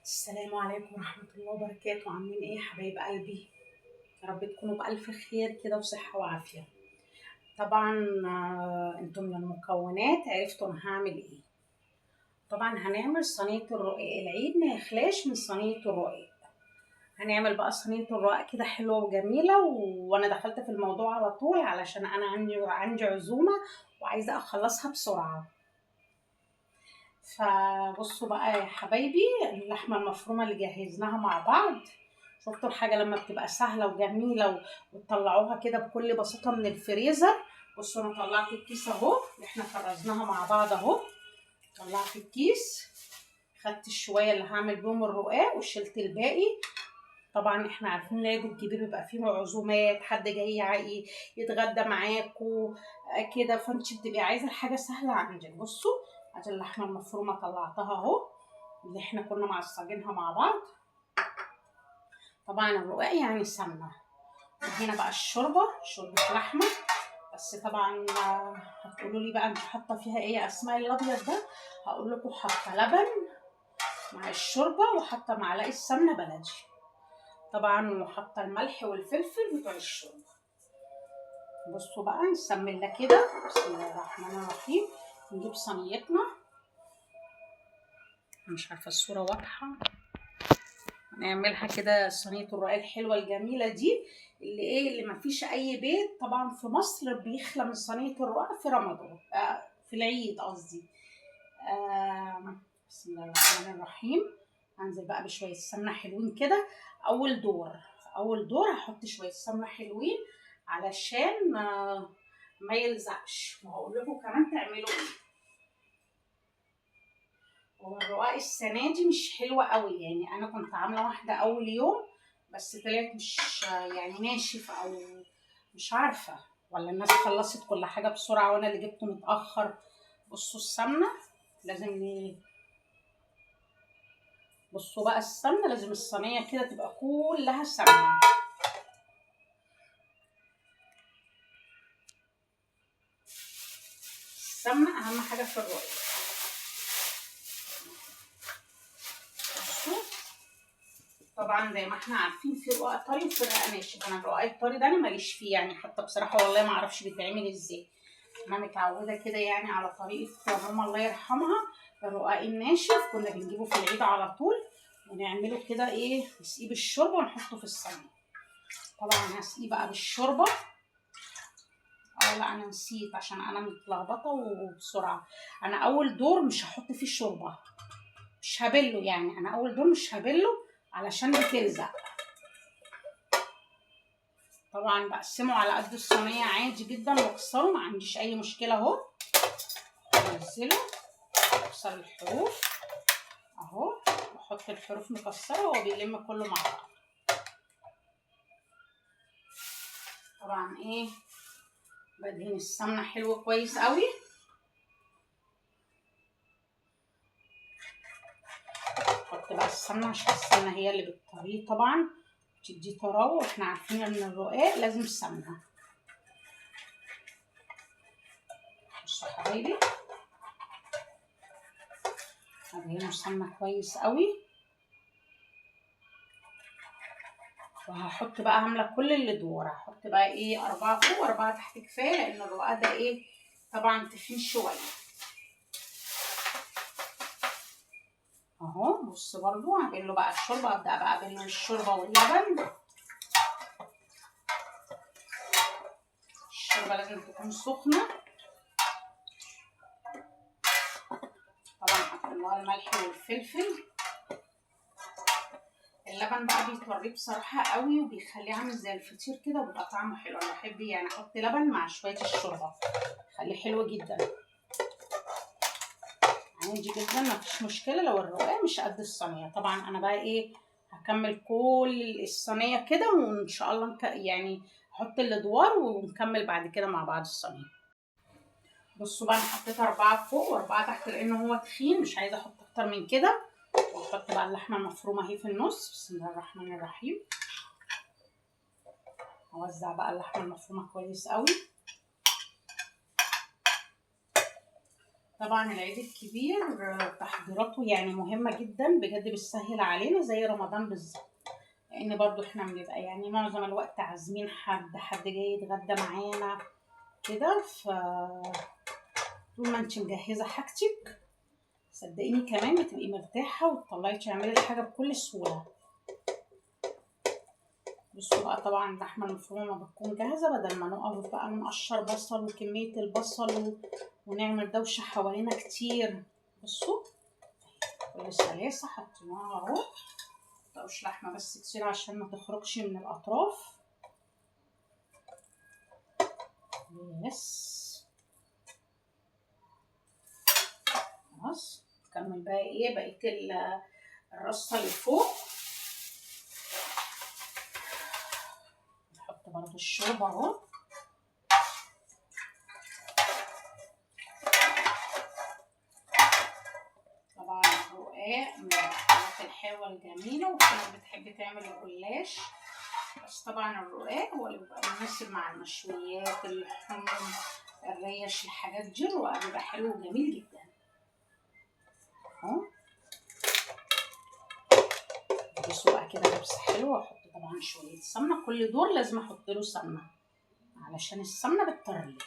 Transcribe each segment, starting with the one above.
السلام عليكم ورحمة الله وبركاته. عاملين ايه يا حبايب قلبي؟ يا رب تكونوا بألف خير كده وصحة وعافية. طبعا انتم من المكونات عرفتوا انا هعمل ايه. طبعا هنعمل صينية الرقاق، العيد ما يخلاش من صينية الرقاق. هنعمل بقى صينية الرقاق كده حلوة وجميلة وانا دخلت في الموضوع على طول علشان انا عندي عزومة وعايزة اخلصها بسرعة. فبصوا بقى يا حبايبي، اللحمة المفرومة اللي جهزناها مع بعض. شفتوا الحاجة لما بتبقى سهلة وجميلة وتطلعوها كده بكل بساطة من الفريزر. بصوا انا طلعت الكيس اهو اللي احنا فرزناها مع بعض اهو. طلعت الكيس، خدت الشوية اللي هعمل بيهم الرقاق وشلت الباقي. طبعا احنا عارفين العيد الكبير بيبقى فيه عزومات، حد جاي يتغدى معاكوا كده، فانت بتبقي عايزة الحاجة سهلة عندك. بصوا ادي اللحمة المفرومة طلعتها اهو اللي احنا كنا معصجينها مع بعض. طبعا الرقاق يعني سمنة. وهنا بقى شوربة لحمة. بس طبعا هتقولوا لي بقى انت حاطة فيها ايه يا اسماء الابيض ده؟ هقول لكم حاطة لبن مع الشوربة وحاطة معلقة سمنة بلدي طبعا، وحاطة الملح والفلفل بتوع الشوربة. بصوا بقى نسمي الله كده، بسم الله الرحمن الرحيم. نجيب صينيتنا، مش عارفة الصورة واضحة. نعملها كده صينية الرقاق الحلوة الجميلة دي اللي مفيش أي بيت طبعا في مصر بيخلى من صينية الرقاق في رمضان، في العيد قصدي. بسم الله الرحمن الرحيم. هنزل بقى بشوية سمنة حلوين كده. أول دور هحط شوية سمنة حلوين علشان ما يلزقش. وهقول لكم كمان تعملوا ايه. هو الرقاق السنة دي مش حلوة قوي، يعني أنا كنت عاملة واحدة أول يوم بس طلعت مش يعني ناشف، أو مش عارفة، ولا الناس خلصت كل حاجة بسرعة وأنا اللي جبته متأخر. بصوا السمنة لازم بصوا بقى السمنة لازم الصينية كده تبقى كلها سمنة. السمنة أهم حاجة في الرقاق. طبعا زي ما احنا عارفين في رقاق طري وفي رقاق ناشف. انا الرقاق الطري ده انا ماليش فيه يعني، حتى بصراحه والله ما اعرفش بيتعمل ازاي. انا متعوده كده يعني على طريقه ماما الله يرحمها. الرقاق الناشف كنا بنجيبه في العيد على طول ونعمله كده ايه، نسقيه بالشوربه ونحطه في الصينيه. طبعا هسقيه بقى بالشوربه. لا انا نسيت عشان انا متلخبطه وبسرعه. انا اول دور مش هحط فيه الشوربه، مش هبله يعني. انا اول دور مش هبله علشان بتلزق. طبعا بقسمه على قد الصينيه عادي جدا واكسره، ما عنديش اي مشكله اهو. انزله اكسر الحروف اهو، واحط الحروف مكسره وهو بيلم كله مع بعض. طبعا ايه، بدهن السمنه حلوه كويس قوي. احط بقى السمنه عشان السمنه هي اللي بتطريه طبعا، بتدي طراوه، واحنا عارفين ان الرقاق لازم سمنه. بصوا يا حبايبي، ادهنه سمنه كويس قوي. وهحط بقى عامله كل اللي دور، هحط بقى ايه 4 فوق و4 تحت كفايه، لان الرقاق ده ايه طبعا تخين شويه اهو. بص برضو هعمل له بقى الشوربه، ابدا بقى اعمل له الشوربه واللبن. الشوربه لازم تكون سخنه. طبعا حط لها الملح والفلفل. اللبن بقى بيطريه بصراحه قوي وبيخليه عامل زي الفطير كده وبيبقى طعمه حلو. انا بحب يعني احط لبن مع شويه الشوربه، خليه حلو جدا عادي جدا، مفيش مشكله لو الرقاق مش قد الصينيه. طبعا انا بقى ايه هكمل كل الصينيه كده، وان شاء الله يعني احط الادوار ونكمل بعد كده مع بعض الصينيه. بصوا بقى انا حطيت 4 فوق و4 تحت لان هو تخين، مش عايزه احط اكتر من كده. واحط بقى اللحمه المفرومه اهي في النص. بسم الله الرحمن الرحيم. اوزع بقى اللحمه المفرومه كويس قوي. طبعا العيد الكبير تحضيراته يعني مهمة جدا بجد، بتسهل علينا زي رمضان بالظبط، لان برضو احنا بنبقى يعني معظم الوقت عازمين حد جاي يتغدى معانا كده. طول ما انت مجهزة حاجتك صدقيني كمان بتبقي مرتاحة وتطلعي تعملي الحاجة بكل سهولة. بصوا بقى طبعا اللحمة المفرومة بتكون جاهزة، بدل ما نقف بقى نقشر بصل وكمية البصل ونعمل دوشة حوالينا كتير. بصوا بكل سلاسة حطيناها اهو، متقطعوش لحمة بس كتير عشان ما تخرجش من الأطراف. بس خلاص نكمل بقى ايه بقية الرصة اللي فوق. نحط برضو الشوربة اهو، طبعا الرقاق من الحاجات الحلوة الجميلة، وفي ناس بتحب تعمل الجلاش، بس طبعا الرقاق هو اللي بيبقى مناسب مع المشويات، اللحوم، الريش، الحاجات دي الرقاق بيبقى حلو وجميل جدا اهو. بصوا بقى كده لبسه حلوه، واحط طبعا شويه سمنه، كل دور لازم احط له سمنه علشان السمنه بتطري،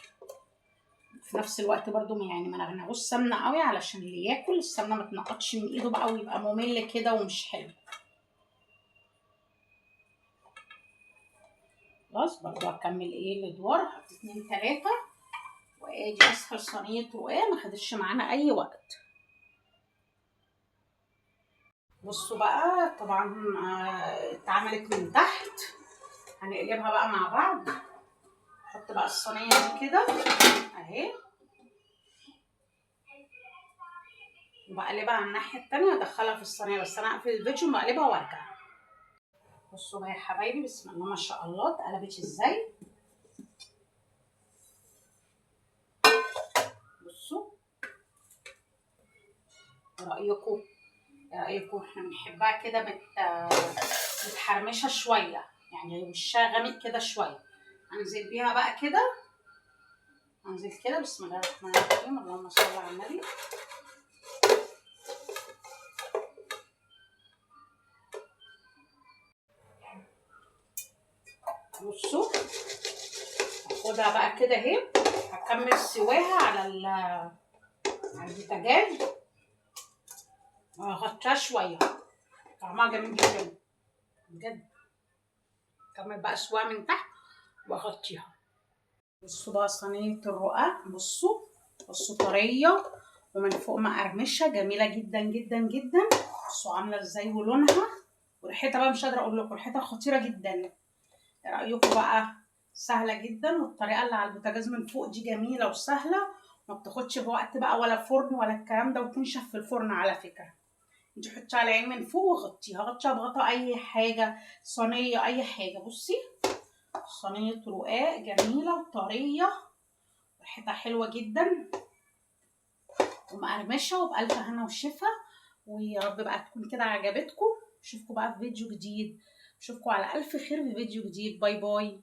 في نفس الوقت برضو يعني ما نغنغوش سمنه قوي علشان اللي ياكل السمنه ما تنقطش من ايده بقى ويبقى ممل كده ومش حلو. خلاص برضو هكمل ايه الادوار، هحط 2 3 وادي اسهل صينيه رقاق ما خدتش معانا اي وقت. بصوا بقى طبعا اتعملت من تحت، هنقلبها بقى مع بعض. احط بقى الصينيه دي كده اهي، وبقلبها على الناحيه التانيه وادخلها في الصينيه، بس انا اقفل الفيديو بقلبها وارجع. بصوا بقى يا حبايبي بسم الله ما شاء الله اتقلبت ازاي. بصوا ايه رايكم؟ ايه رايكم؟ احنا بنحبها كده متحرمشه شويه، يعني وشها غامق كده شويه. هنزل بيها بقى كده، هنزل كده بسم الله الرحمن الرحيم، اللهم صل على النبي. بصوا هاخدها بقى كده اهي، هكمل سواها على البوتاجاز وهغطيها شويه، طعمها جميل جدا بجد. كمل بقى سواها من تحت واغطيها. بصوا بقى صينيه الرقاق، بصوا طريه ومن فوق مقرمشه جميله جدا جدا جدا. بصوا عامله ازاي ولونها وريحتها بقى مش قادره اقول لكم، ريحتها خطيره جدا. ايه رايكم بقى؟ سهله جدا، والطريقه اللي على البوتاجاز من فوق دي جميله وسهله، ما بتاخدش وقت بقى ولا فرن ولا الكلام ده، وتنشف في الفرن على فكره. انت حطيها على العين من فوق وغطيها، غطيها بغطا اي حاجه، صينيه اي حاجه. بصي صينيه رقاق جميله وطريه، ريحتها حلوه جدا ومقرمشه، وبألف هنا وشفا. ويا رب بقى تكون كده عجبتكم. اشوفكم بقى في فيديو جديد، اشوفكم على الف خير في فيديو جديد. باي باي.